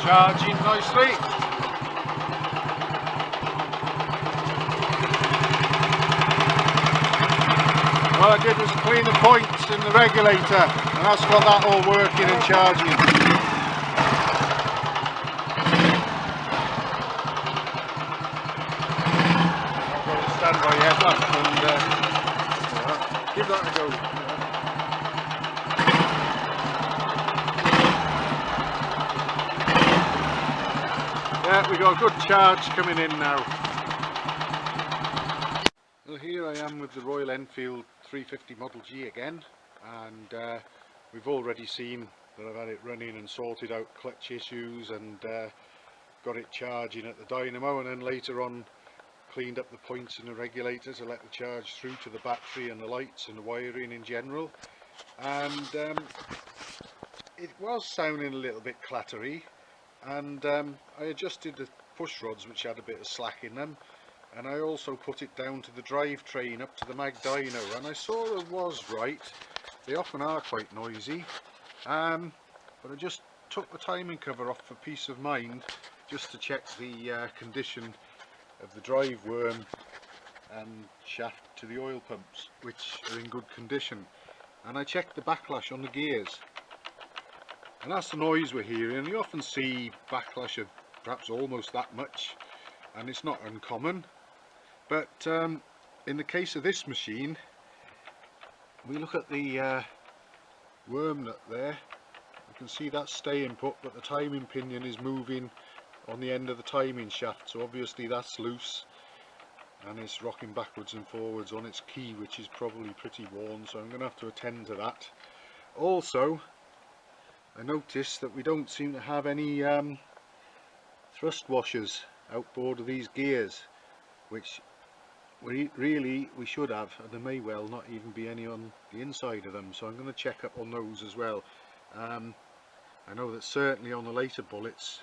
charging nicely. What I did was clean the points in the regulator, and that's got that all working and charging. I'll go to standby headlamp and give that a go. Yeah, we got a good charge coming in now. Well, here I am with the Royal Enfield 350 Model G again, and we've already seen that I've had it running and sorted out clutch issues and got it charging at the dynamo, and then later on cleaned up the points in the regulator to let the charge through to the battery and the lights and the wiring in general. And it was sounding a little bit clattery, and I adjusted the push rods which had a bit of slack in them, and I also put it down to the drivetrain up to the mag dyno, and I sort of was right. They often are quite noisy, but I just took the timing cover off for peace of mind, just to check the condition of the drive worm and shaft to the oil pumps, which are in good condition. And I checked the backlash on the gears, and that's the noise we're hearing. You often see backlash of perhaps almost that much, and it's not uncommon. But in the case of this machine, we look at the worm nut there, you can see that's staying put, but the timing pinion is moving on the end of the timing shaft, so obviously that's loose and it's rocking backwards and forwards on its key, which is probably pretty worn, so I'm going to have to attend to that. Also, I noticed that we don't seem to have any thrust washers outboard of these gears, which we should have, and there may well not even be any on the inside of them, so I'm going to check up on those as well. I know that certainly on the later bullets,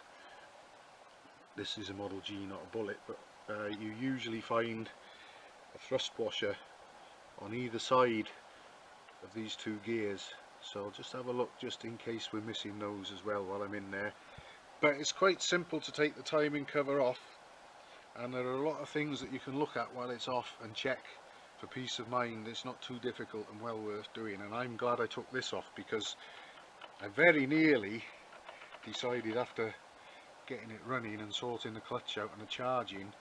this is a Model G, not a bullet, but you usually find a thrust washer on either side of these two gears, so I'll just have a look just in case we're missing those as well while I'm in there. But it's quite simple to take the timing cover off, and there are a lot of things that you can look at while it's off and check for peace of mind. It's not too difficult and well worth doing, and I'm glad I took this off, because I very nearly decided after getting it running and sorting the clutch out and the charging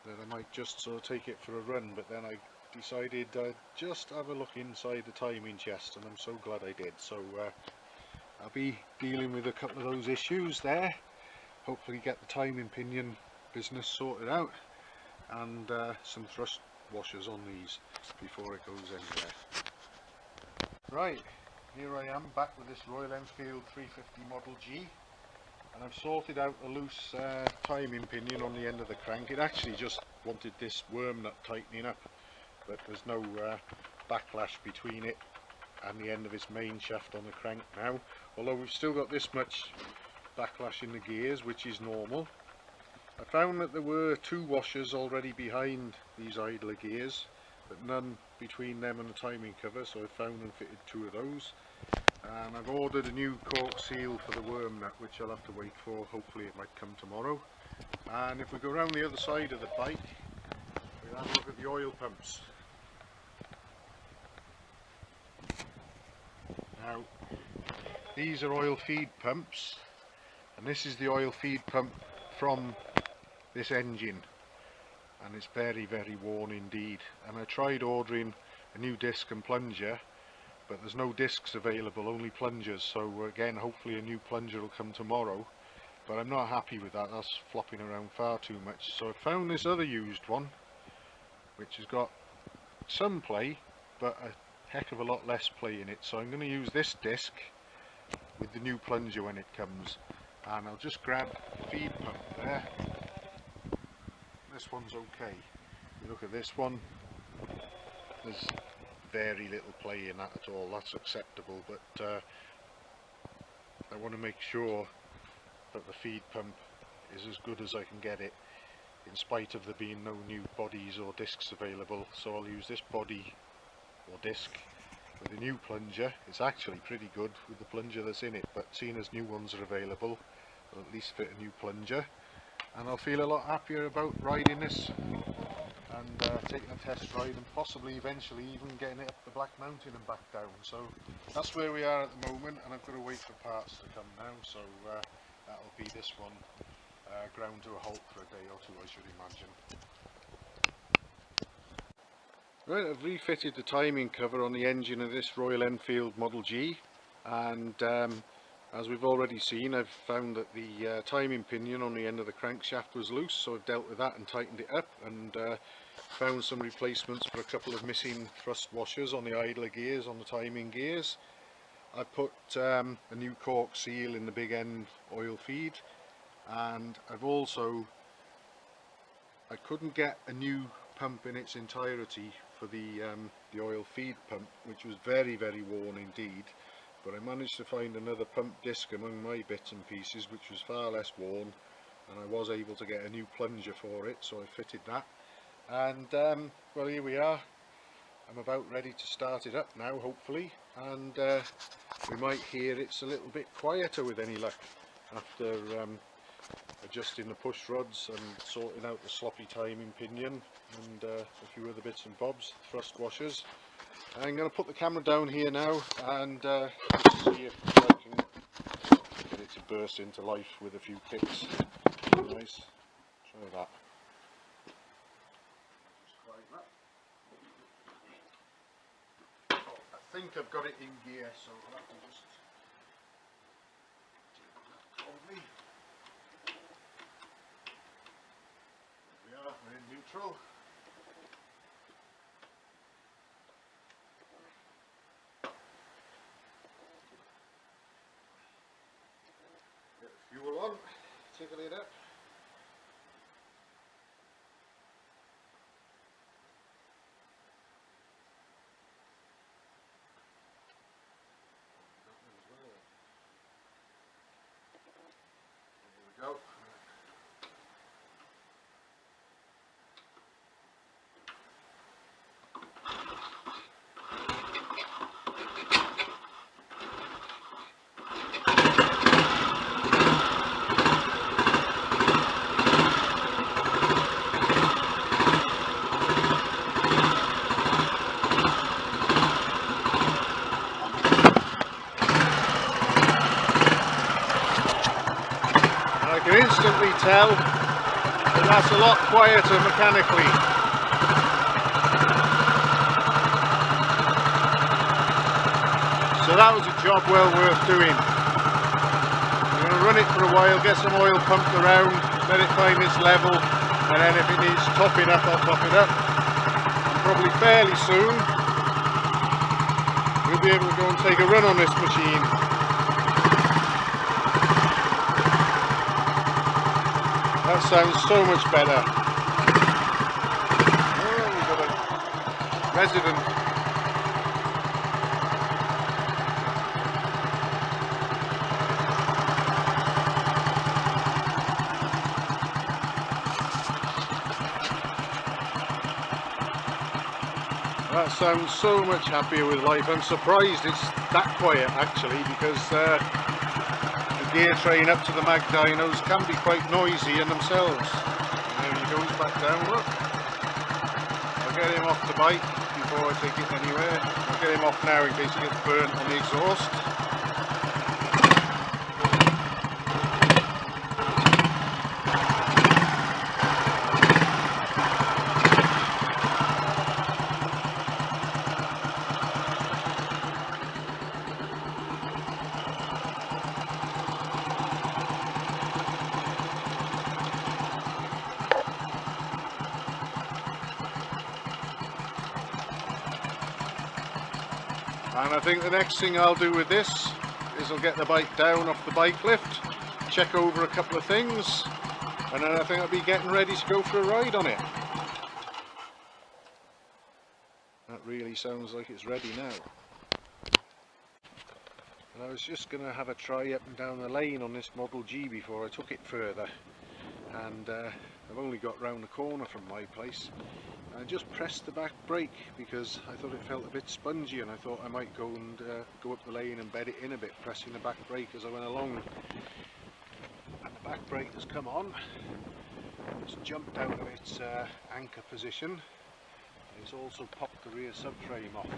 that I might just sort of take it for a run, but then I decided I'd just have a look inside the timing chest, and I'm so glad I did. So I'll be dealing with a couple of those issues there, hopefully get the timing pinion business sorted out, and some thrust washers on these before it goes anywhere. Right, here I am back with this Royal Enfield 350 Model G, and I've sorted out a loose timing pinion on the end of the crank. It actually just wanted this worm nut tightening up, but there's no backlash between it and the end of its main shaft on the crank now, although we've still got this much backlash in the gears, which is normal. I found that there were two washers already behind these idler gears, but none between them and the timing cover, so I found and fitted two of those. And I've ordered a new cork seal for the worm nut, which I'll have to wait for. Hopefully it might come tomorrow. And if we go around the other side of the bike, we'll have a look at the oil pumps. Now, these are oil feed pumps, and this is the oil feed pump from this engine, and it's very, very worn indeed. And I tried ordering a new disc and plunger, but there's no discs available, only plungers, so again hopefully a new plunger will come tomorrow, but I'm not happy with that. That's flopping around far too much. So I found this other used one which has got some play but a heck of a lot less play in it, so I'm going to use this disc with the new plunger when it comes, and I'll just grab the feed pump there. This one's okay. You look at this one, there's very little play in that at all. That's acceptable, but I want to make sure that the feed pump is as good as I can get it, in spite of there being no new bodies or discs available. So I'll use this body or disc with a new plunger. It's actually pretty good with the plunger that's in it, but seeing as new ones are available, at least fit a new plunger, and I'll feel a lot happier about riding this and taking a test ride and possibly eventually even getting it up the Black Mountain and back down. So that's where we are at the moment, and I've got to wait for parts to come now, so that'll be this one ground to a halt for a day or two, I should imagine. Right, I've refitted the timing cover on the engine of this Royal Enfield Model G, and as we've already seen, I've found that the timing pinion on the end of the crankshaft was loose, so I've dealt with that and tightened it up, and found some replacements for a couple of missing thrust washers on the idler gears, on the timing gears. I put a new cork seal in the big end oil feed, and I couldn't get a new pump in its entirety for the oil feed pump, which was very worn indeed, but I managed to find another pump disc among my bits and pieces which was far less worn, and I was able to get a new plunger for it, so I fitted that. And well, here we are. I'm about ready to start it up now, hopefully, and we might hear it's a little bit quieter with any luck after adjusting the push rods and sorting out the sloppy timing pinion and a few other bits and bobs, thrust washers. I'm going to put the camera down here now and just see if I can get it to burst into life with a few kicks. Nice. Try that. I think I've got it in gear, so I'll have to just hold me. There we are, we're in neutral. Get the fuel on, tickle it up. There we go. I can instantly tell that that's a lot quieter mechanically. So that was a job well worth doing. I'm going to run it for a while, get some oil pumped around, let it find its level, and then if it needs topping up, I'll top it up. And probably fairly soon we'll be able to go and take a run on this machine. That sounds so much better. Oh, we've got a resident. That sounds so much happier with life. I'm surprised it's that quiet actually, because the gear train up to the mag dynos can be quite noisy in themselves. And there he goes back down, look. I'll get him off the bike before I take it anywhere. I'll get him off now in case he gets burnt on the exhaust. And I think the next thing I'll do with this is I'll get the bike down off the bike lift, check over a couple of things, and then I think I'll be getting ready to go for a ride on it. That really sounds like it's ready now. And I was just going to have a try up and down the lane on this Model G before I took it further, and I've only got round the corner from my place. I just pressed the back brake because I thought it felt a bit spongy, and I thought I might go and go up the lane and bed it in a bit, pressing the back brake as I went along. And back brake has come on. It's jumped out of its anchor position. It's also popped the rear subframe off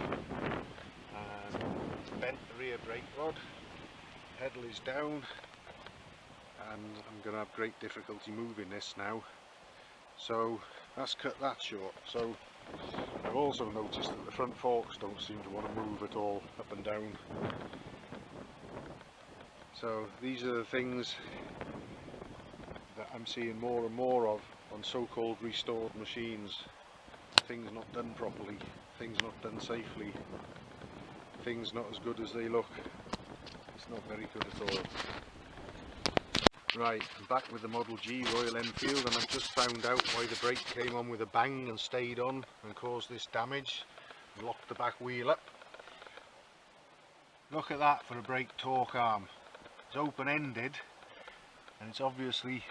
and bent the rear brake rod. Pedal is down, and I'm going to have great difficulty moving this now. So that's cut that short. So I've also noticed that the front forks don't seem to want to move at all, up and down. So these are the things that I'm seeing more and more of on so-called restored machines. Things not done properly, things not done safely, things not as good as they look. It's not very good at all. Right, I'm back with the Model G Royal Enfield, and I've just found out why the brake came on with a bang and stayed on and caused this damage. Locked the back wheel up. Look at that for a brake torque arm. It's open-ended, and it's obviously,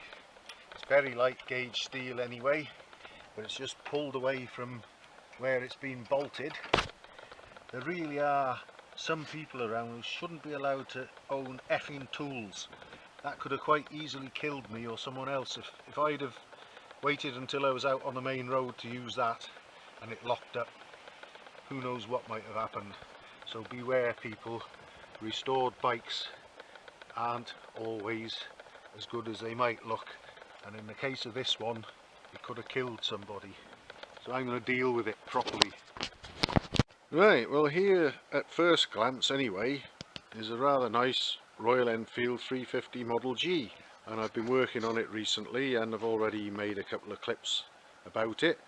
it's very light gauge steel anyway, but it's just pulled away from where it's been bolted. There really are some people around who shouldn't be allowed to own effing tools. That could have quite easily killed me or someone else if I'd have waited until I was out on the main road to use that and it locked up. Who knows what might have happened. So beware, people. Restored bikes aren't always as good as they might look, and in the case of this one, it could have killed somebody. So I'm going to deal with it properly. Right, well here at first glance anyway is a rather nice Royal Enfield 350 Model G, and I've been working on it recently and I've already made a couple of clips about it.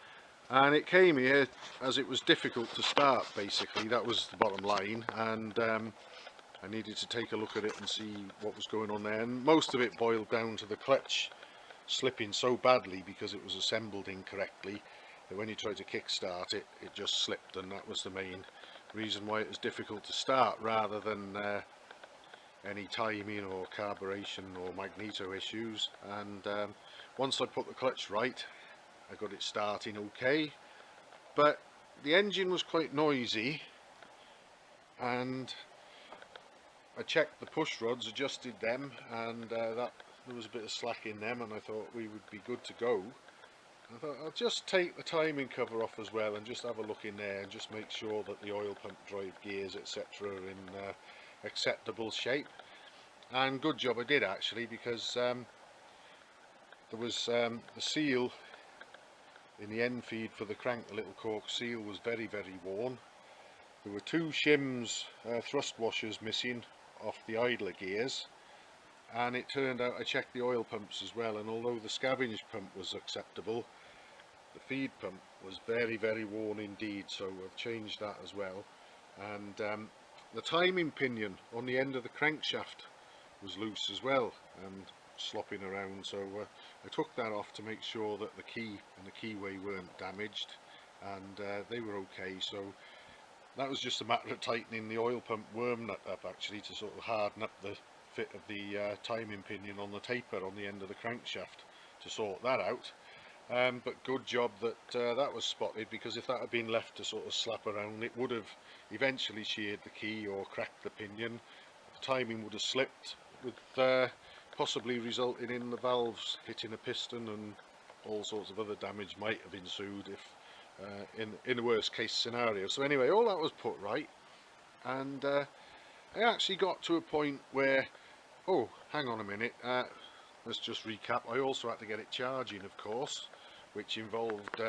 And it came here as it was difficult to start, basically. That was the bottom line, and I needed to take a look at it and see what was going on there, and most of it boiled down to the clutch slipping so badly because it was assembled incorrectly that when you tried to kick-start it, it just slipped, and that was the main reason why it was difficult to start, rather than any timing or carburation or magneto issues. And once I put the clutch right, I got it starting okay, but the engine was quite noisy, and I checked the push rods, adjusted them, and that there was a bit of slack in them, and I thought we would be good to go. I thought I'll just take the timing cover off as well and just have a look in there and just make sure that the oil pump, drive gears, etc. are in acceptable shape. And good job I did, actually, because there was the seal in the end feed for the crank, the little cork seal was very worn. There were two shims thrust washers missing off the idler gears, and it turned out I checked the oil pumps as well, and although the scavenge pump was acceptable, the feed pump was very worn indeed, so I've changed that as well. And the timing pinion on the end of the crankshaft was loose as well and slopping around, so I took that off to make sure that the key and the keyway weren't damaged, and they were okay. So that was just a matter of tightening the oil pump worm nut up, actually, to sort of harden up the fit of the timing pinion on the taper on the end of the crankshaft to sort that out. But good job that that was spotted, because if that had been left to sort of slap around, it would have eventually sheared the key or cracked the pinion. The timing would have slipped, with possibly resulting in the valves hitting a piston, and all sorts of other damage might have ensued if in the worst case scenario. So anyway, all that was put right, and I actually got to a point where, oh, hang on a minute, let's just recap. I also had to get it charging, of course, which involved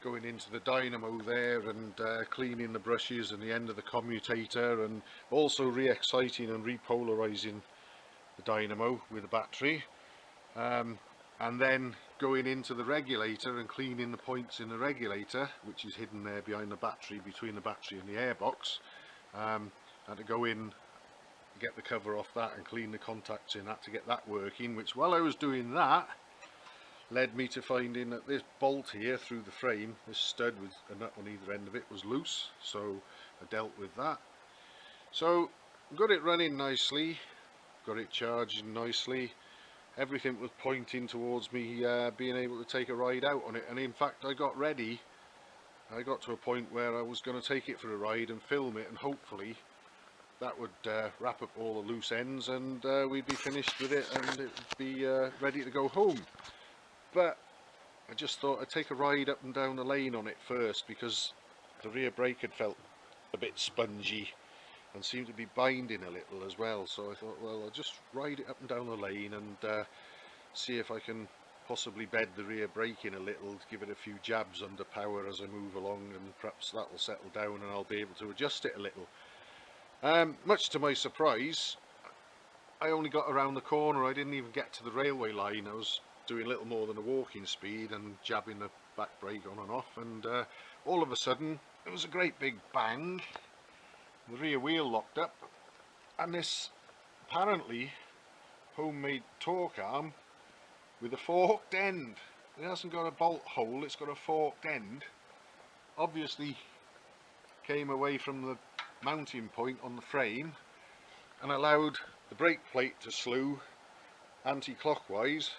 going into the dynamo there and cleaning the brushes and the end of the commutator, and also re-exciting and repolarizing the dynamo with the battery, and then going into the regulator and cleaning the points in the regulator, which is hidden there behind the battery, between the battery and the airbox. Had to go in, get the cover off that and clean the contacts in that to get that working, which while I was doing that led me to finding that this bolt here through the frame, this stud with a nut on either end of it, was loose, so I dealt with that. So got it running nicely, got it charging nicely, everything was pointing towards me being able to take a ride out on it, and in fact I got ready. I got to a point where I was going to take it for a ride and film it and hopefully that would wrap up all the loose ends, and we'd be finished with it, and it would be ready to go home. But I just thought I'd take a ride up and down the lane on it first, because the rear brake had felt a bit spongy and seemed to be binding a little as well. So I thought, well, I'll just ride it up and down the lane and see if I can possibly bed the rear brake in a little, to give it a few jabs under power as I move along, and perhaps that will settle down and I'll be able to adjust it a little. Much to my surprise, I only got around the corner. I didn't even get to the railway line. I was doing little more than a walking speed and jabbing the back brake on and off, and all of a sudden there was a great big bang. The rear wheel locked up, and this apparently homemade torque arm with a forked end. It hasn't got a bolt hole, it's got a forked end. Obviously came away from the mounting point on the frame and allowed the brake plate to slew anti-clockwise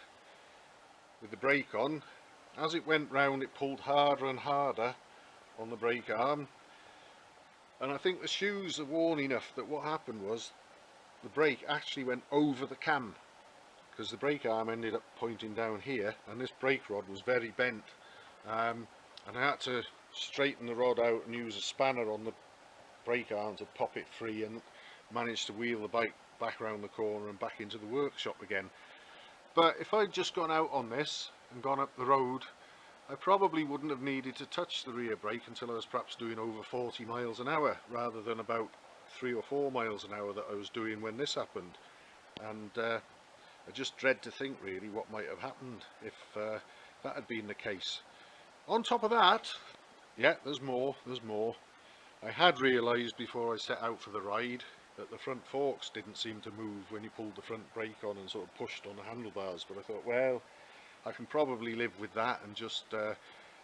with the brake on. As it went round, it pulled harder and harder on the brake arm, and I think the shoes are worn enough that what happened was the brake actually went over the cam, because the brake arm ended up pointing down here, and this brake rod was very bent, and I had to straighten the rod out and use a spanner on the brake arm to pop it free, and managed to wheel the bike back around the corner and back into the workshop again. But if I'd just gone out on this and gone up the road, I probably wouldn't have needed to touch the rear brake until I was perhaps doing over 40 miles an hour, rather than about 3 or 4 miles an hour that I was doing when this happened. And I just dread to think really what might have happened if that had been the case. On top of that, yeah, there's more. I had realised before I set out for the ride that the front forks didn't seem to move when you pulled the front brake on and sort of pushed on the handlebars, but I thought, well, I can probably live with that and just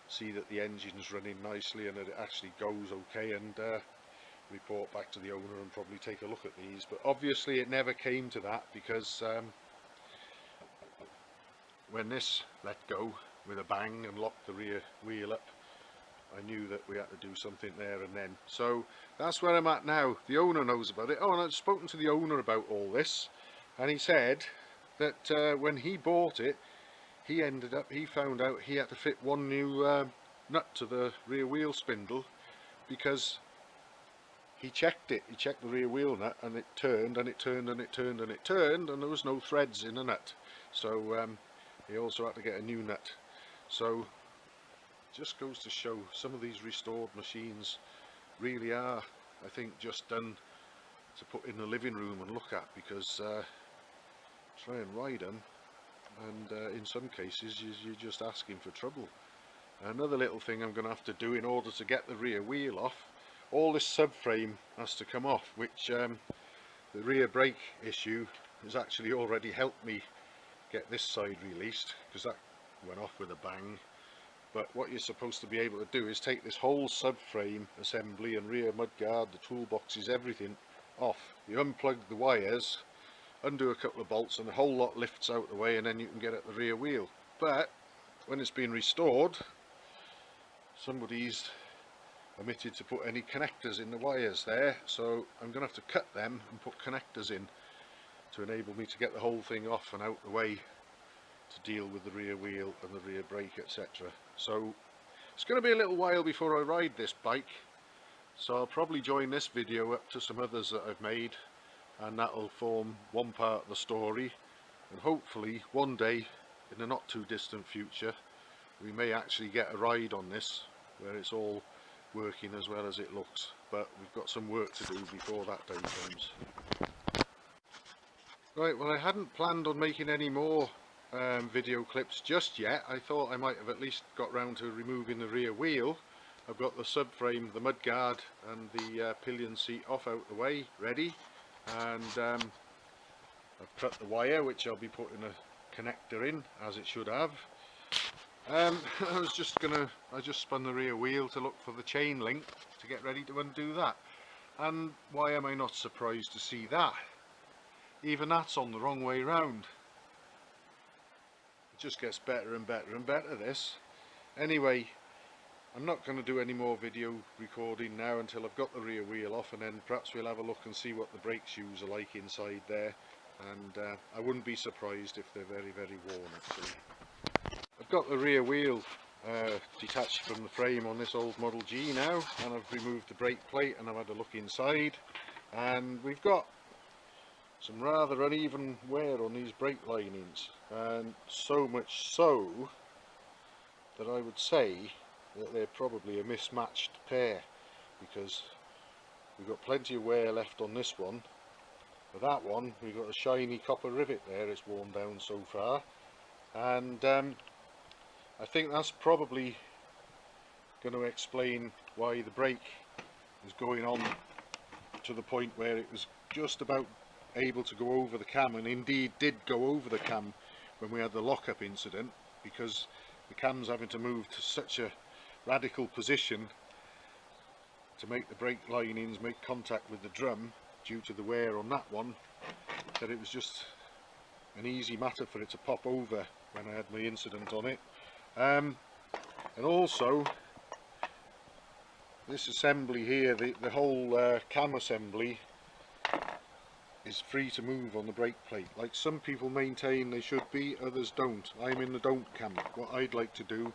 see that the engine's running nicely and that it actually goes okay, and report back to the owner and probably take a look at these. But obviously it never came to that, because when this let go with a bang and locked the rear wheel up, I knew that we had to do something there and then. So that's where I'm at now. The owner knows about it. Oh, and I've spoken to the owner about all this, and he said that when he bought it, he found out he had to fit one new nut to the rear wheel spindle, because he checked it. He checked the rear wheel nut, and it turned and it turned and it turned and it turned, and there was no threads in the nut. So he also had to get a new nut. So just goes to show some of these restored machines really are, I think, just done to put in the living room and look at, because try and ride them, and in some cases you're just asking for trouble. Another little thing I'm going to have to do in order to get the rear wheel off, all this subframe has to come off, which the rear brake issue has actually already helped me get this side released, because that went off with a bang. But what you're supposed to be able to do is take this whole subframe assembly and rear mudguard, the toolboxes, everything off. You unplug the wires, undo a couple of bolts, and the whole lot lifts out the way, and then you can get at the rear wheel. But when it's been restored, somebody's omitted to put any connectors in the wires there, so I'm going to have to cut them and put connectors in to enable me to get the whole thing off and out the way to deal with the rear wheel and the rear brake, etc. So it's going to be a little while before I ride this bike, so I'll probably join this video up to some others that I've made, and that'll form one part of the story, and hopefully one day in the not too distant future we may actually get a ride on this where it's all working as well as it looks. But we've got some work to do before that day comes. Right, well, I hadn't planned on making any more video clips just yet. I thought I might have at least got round to removing the rear wheel. I've got the subframe, the mudguard and the pillion seat off out the way, ready, and I've cut the wire, which I'll be putting a connector in, as it should have. I just spun the rear wheel to look for the chain link to get ready to undo that, and why am I not surprised to see that? Even that's on the wrong way round. It just gets better and better and better, this. Anyway, I'm not going to do any more video recording now until I've got the rear wheel off, and then perhaps we'll have a look and see what the brake shoes are like inside there, and I wouldn't be surprised if they're very worn actually. I've got the rear wheel detached from the frame on this old Model G now, and I've removed the brake plate and I've had a look inside, and we've got some rather uneven wear on these brake linings, and so much so that I would say that they're probably a mismatched pair, because we've got plenty of wear left on this one. For that one we've got a shiny copper rivet there, it's worn down so far, and I think that's probably going to explain why the brake was going on to the point where it was just about able to go over the cam, and indeed did go over the cam when we had the lockup incident, because the cam's having to move to such a radical position to make the brake linings make contact with the drum due to the wear on that one, that it was just an easy matter for it to pop over when I had my incident on it. And also this assembly here, the whole cam assembly is free to move on the brake plate, like some people maintain they should be, others don't. I'm in the don't camp. What I'd like to do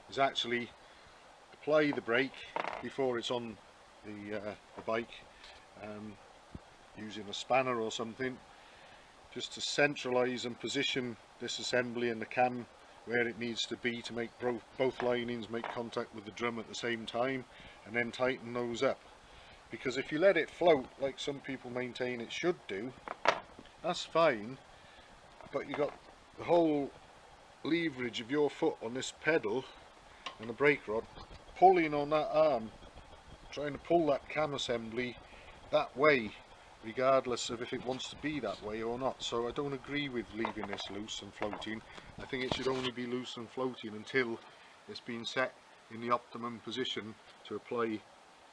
is actually apply the brake before it's on the bike, using a spanner or something, just to centralise and position this assembly in the cam where it needs to be to make both linings make contact with the drum at the same time, and then tighten those up. Because if you let it float like some people maintain it should do, that's fine, but you got the whole leverage of your foot on this pedal and the brake rod pulling on that arm, trying to pull that cam assembly that way, regardless of if it wants to be that way or not. So I don't agree with leaving this loose and floating. I think it should only be loose and floating until it's been set in the optimum position to apply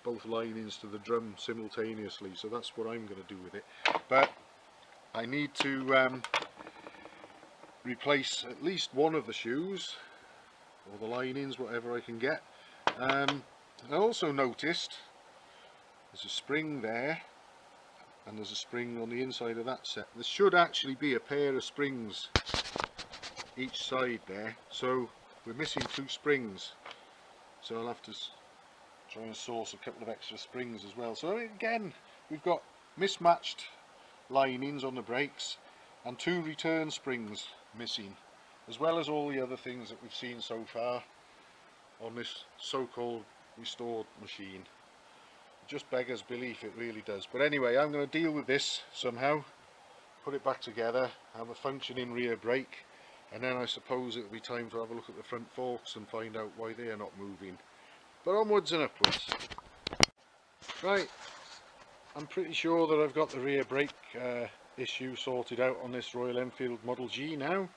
both linings to the drum simultaneously. So that's what I'm going to do with it. But I need to replace at least one of the shoes, or the linings, whatever I can get. I also noticed there's a spring there, and there's a spring on the inside of that set. There should actually be a pair of springs each side there, so we're missing 2 springs, so I'll have to try and source a couple of extra springs as well. So again, we've got mismatched linings on the brakes and 2 return springs missing, as well as all the other things that we've seen so far on this so-called restored machine. It just beggars belief, it really does. But anyway, I'm going to deal with this somehow, put it back together, have a functioning rear brake, and then I suppose it'll be time to have a look at the front forks and find out why they are not moving. But onwards and upwards. Right, I'm pretty sure that I've got the rear brake issue sorted out on this Royal Enfield Model G now,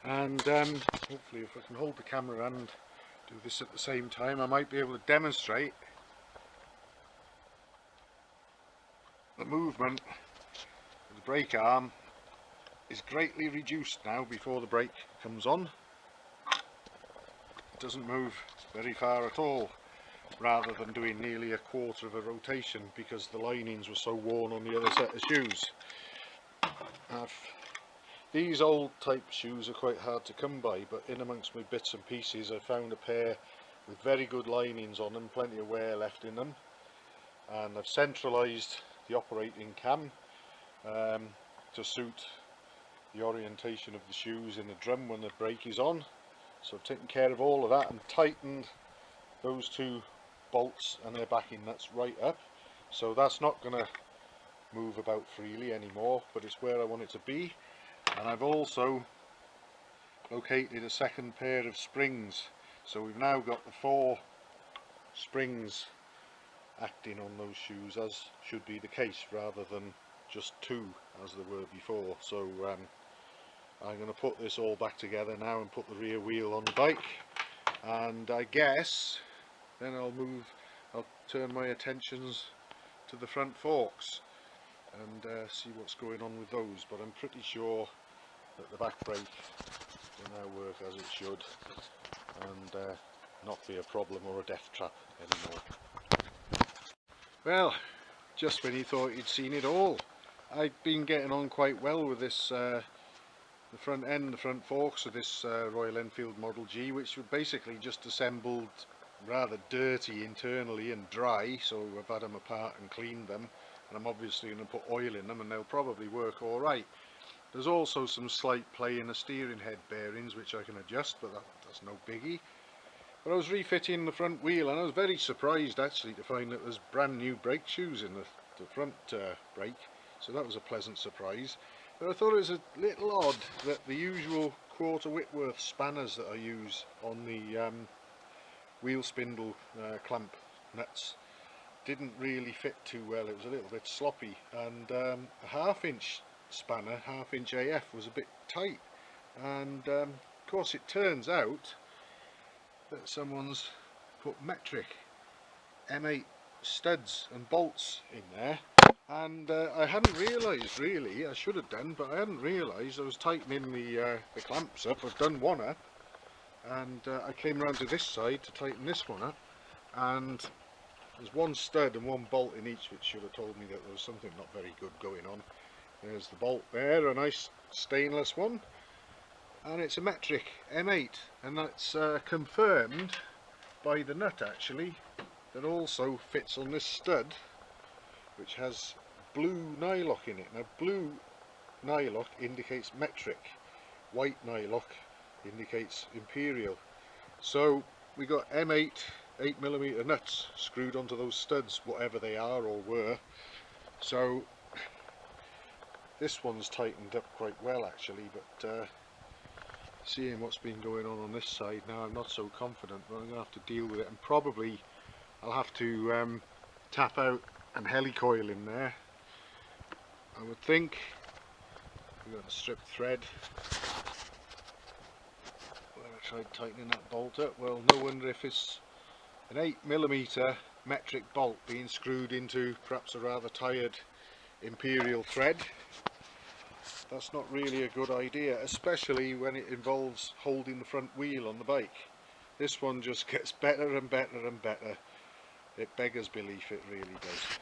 and hopefully if I can hold the camera and do this at the same time, I might be able to demonstrate the movement of the brake arm is greatly reduced now before the brake comes on. It doesn't move very far at all, rather than doing nearly a quarter of a rotation because the linings were so worn on the other set of shoes. These old type shoes are quite hard to come by, but in amongst my bits and pieces I found a pair with very good linings on them, plenty of wear left in them, and I've centralised the operating cam to suit the orientation of the shoes in the drum when the brake is on. So I've taken care of all of that and tightened those 2 bolts and their backing nuts right up, so that's not going to move about freely anymore, but it's where I want it to be. And I've also located a second pair of springs, so we've now got the 4 springs acting on those shoes, as should be the case, rather than just 2 as there were before. So I'm going to put this all back together now and put the rear wheel on the bike, and I guess then I'll turn my attentions to the front forks and see what's going on with those. But I'm pretty sure that the back brake will now work as it should, and not be a problem or a death trap anymore. Well, just when you thought you'd seen it all, I've been getting on quite well with this the front end, the front forks of this Royal Enfield Model G, which were basically just assembled rather dirty internally and dry, so I've had them apart and cleaned them, and I'm obviously going to put oil in them and they'll probably work alright. There's also some slight play in the steering head bearings which I can adjust, but that's no biggie. But I was refitting the front wheel and I was very surprised actually to find that there's brand new brake shoes in the front brake, so that was a pleasant surprise. But I thought it was a little odd that the usual quarter Whitworth spanners that I use on the wheel spindle clamp nuts didn't really fit too well. It was a little bit sloppy, and a half-inch spanner, half-inch AF, was a bit tight, and of course it turns out that someone's put metric M8 studs and bolts in there, and I hadn't realised really. I should have done, but I hadn't realised. I was tightening the clamps up. I've done one up, and I came round to this side to tighten this one up, and there's one stud and one bolt in each, which should have told me that there was something not very good going on. There's the bolt there, a nice stainless one, and it's a metric M8, and that's confirmed by the nut actually that also fits on this stud, which has blue nylock in it. Now blue nylock indicates metric, white nylock indicates imperial. So we got M8 8mm nuts screwed onto those studs, whatever they are or were. So this one's tightened up quite well actually, but seeing what's been going on this side now, I'm not so confident, but I'm going to have to deal with it, and probably I'll have to tap out and helicoil in there. I would think. We've got a stripped thread where I tried tightening that bolt up. Well, no wonder if it's an 8mm metric bolt being screwed into perhaps a rather tired imperial thread. That's not really a good idea, especially when it involves holding the front wheel on the bike. This one just gets better and better and better. It beggars belief, it really does.